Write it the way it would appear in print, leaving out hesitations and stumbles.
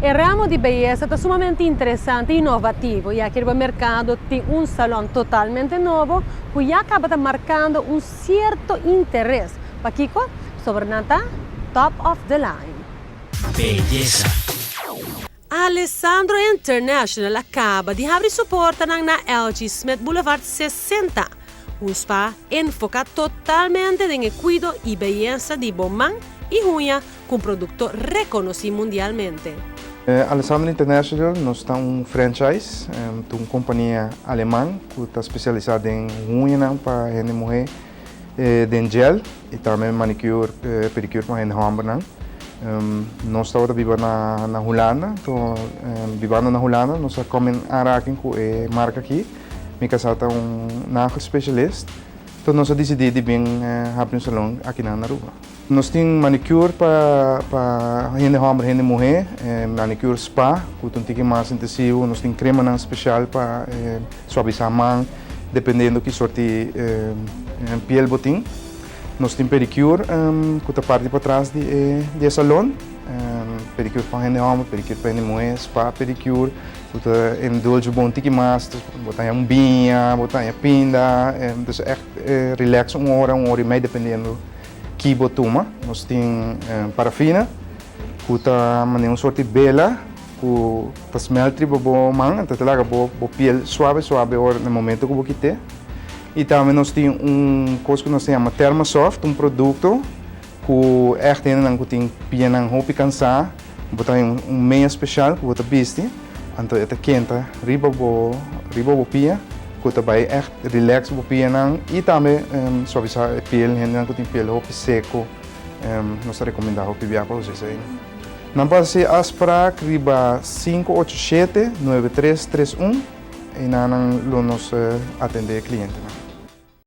Il ramo di bellezza è sumamente interessante e innovativo, ya que il mercato tem un salão totalmente nuovo, que já acaba marcando un certo interesse. Para Kiko, sobre Nata, top of the line. Belleza. Alessandro International acaba de abrir sua porta na LG Smith Boulevard 60. Un spa enfocado totalmente en el cuidado y belleza de Bomán y unha com produto reconhecido mundialmente. Alessandro International nós está franchise de uma companhia alemã que está especializada em unha para a mulher, de gel e também manicure, pedicure para a homem. Nós estamos vivendo na Holanda, então vivendo na Holanda, nós estamos aanraking com a marca aqui. Meu casal é nagel specialist, então nós decidimos vir abrir salão aqui na Aruba. Nós temos manicure para homem e mulher, manicure spa, que é mais intensivo. Nós temos crema especial para suavizar a mão, dependendo do que sorte pele botim. Nós temos pedicure, que é a parte para trás do salão. Pedicure para homem, pedicure para mulher, spa, pedicure. Que é dulce bom, tiki mais, botar binha, botar pinda. Então é relax uma hora e meia, dependendo que botuma. Nós temos parafina, que está uma sorte bela, que está smeltri bobo man, então talaga bo pele suave no momento que você quer. E também nós temos coisa que nós chamamos Thermosoft, produto que é que tem pena roupa cansar, botar meia especial que você veste, então é quente, riba bo pia, que também é relax bo pia e também suavizar a pele, que tem pele roupa seco, nós recomendamos roupa viável para vocês aí. Não pode ser aspra riba 587-9331 e não nos atender cliente.